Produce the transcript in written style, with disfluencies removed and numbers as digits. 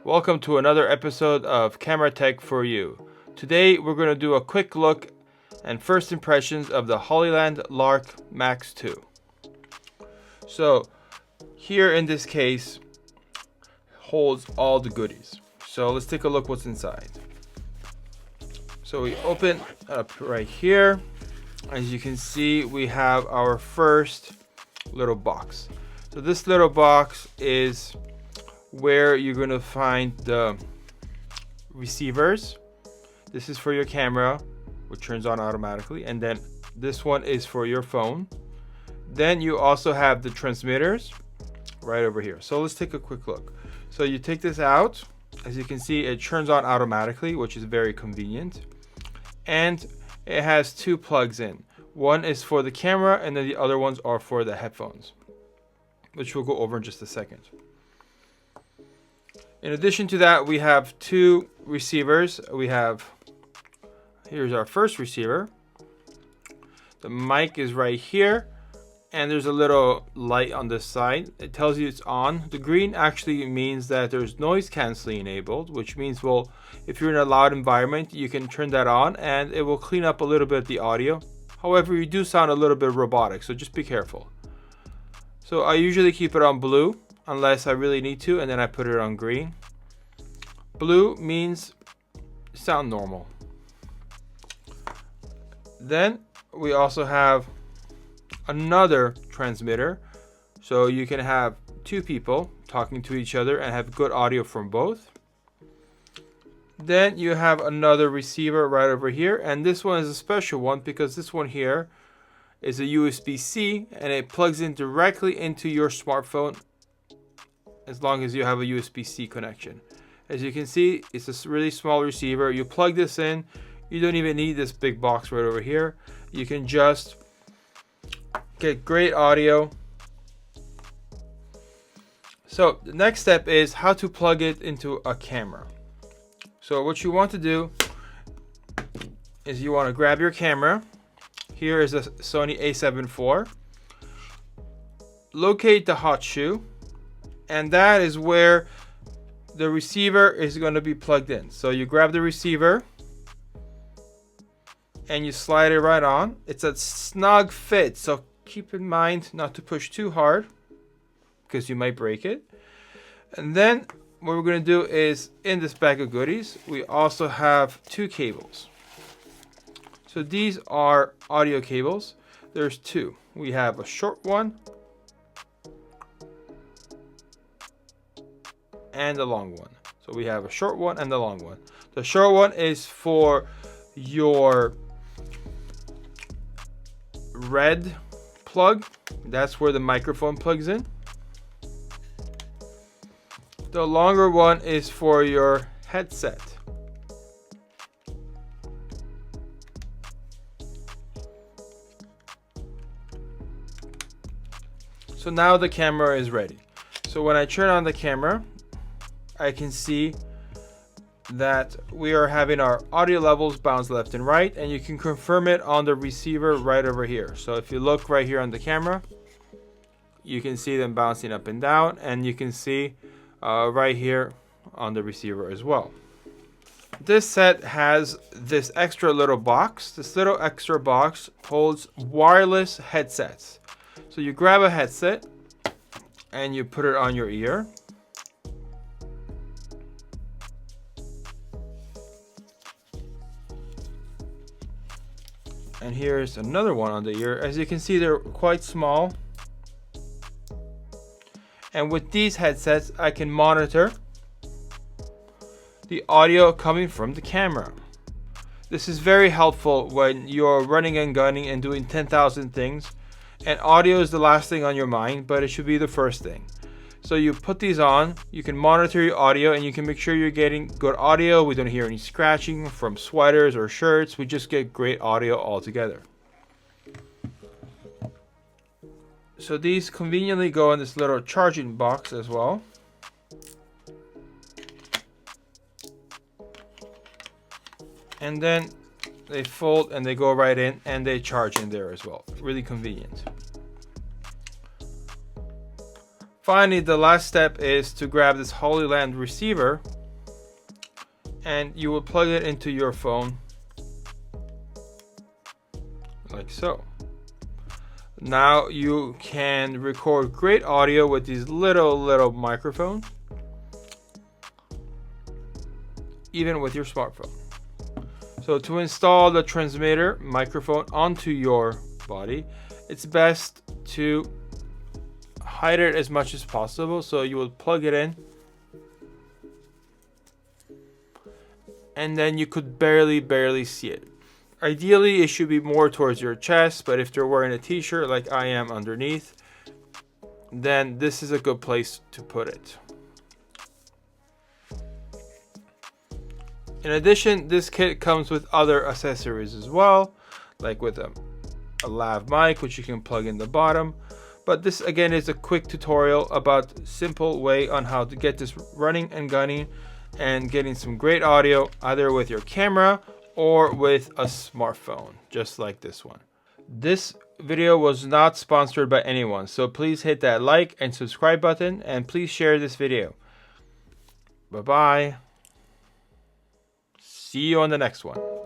Welcome to another episode of Camera Tech for You. Today we're going to do a quick look and first impressions of the Hollyland Lark Max 2. So here in this case holds all the goodies. So let's take a look what's inside. So we open up right here. As you can see, we have our first little box. So this little box is where you're going to find the receivers. This is for your camera, which turns on automatically, and then this one is for your phone. Then you also have the transmitters right over here. So let's take a quick look. So you take this out. As you can see, it turns on automatically, which is very convenient. And it has two plugs in. One is for the camera, and then the other ones are for the headphones, which we'll go over in just a second. In addition to that, we have two receivers. Here's our first receiver. The mic is right here, and there's a little light on this side. It tells you it's on. The green actually means that there's noise canceling enabled, which means, well, if you're in a loud environment, you can turn that on and it will clean up a little bit of the audio. However, you do sound a little bit robotic, so just be careful. So I usually keep it on blue unless I really need to, and then I put it on green. Blue means sound normal. Then we also have another transmitter, so you can have two people talking to each other and have good audio from both. Then you have another receiver right over here, and this one is a special one because this one here is a USB-C and it plugs in directly into your smartphone as long as you have a USB-C connection. As you can see, it's a really small receiver. You plug this in, you don't even need this big box right over here. You can just get great audio. So the next step is how to plug it into a camera. So what you want to do is you want to grab your camera. Here is a Sony a7 IV. Locate the hot shoe, and that is where the receiver is going to be plugged in. So you grab the receiver and you slide it right on. It's a snug fit, so keep in mind not to push too hard because you might break it. And then what we're going to do is, in this bag of goodies, we also have two cables. So these are audio cables. There's two. We have a short one and a long one. So we have a short one and a long one. The short one is for your red plug. That's where the microphone plugs in. The longer one is for your headset. So now the camera is ready. So when I turn on the camera, I can see that we are having our audio levels bounce left and right, and you can confirm it on the receiver right over here. So if you look right here on the camera, you can see them bouncing up and down, and you can see right here on the receiver as well. This set has this extra little box. This little extra box holds wireless headsets. So you grab a headset and you put it on your ear. And here's another one on the ear. As you can see, they're quite small. And with these headsets, I can monitor the audio coming from the camera. This is very helpful when you're running and gunning and doing 10,000 things. And audio is the last thing on your mind, but it should be the first thing. So you put these on, you can monitor your audio, and you can make sure you're getting good audio. We don't hear any scratching from sweaters or shirts. We just get great audio altogether. So these conveniently go in this little charging box as well. And then they fold and they go right in and they charge in there as well. Really convenient. Finally, the last step is to grab this Hollyland receiver, and you will plug it into your phone like so. Now you can record great audio with these little microphones, even with your smartphone. So to install the transmitter microphone onto your body, it's best to hide it as much as possible. So you will plug it in, and then you could barely see it. Ideally, it should be more towards your chest, but if you're wearing a t-shirt like I am underneath, then this is a good place to put it. In addition, this kit comes with other accessories as well, like with a lav mic, which you can plug in the bottom. But this again is a quick tutorial about simple way on how to get this running and gunning and getting some great audio either with your camera or with a smartphone, just like this one. This video was not sponsored by anyone, so please hit that like and subscribe button, and please share this video. Bye bye. See you on the next one.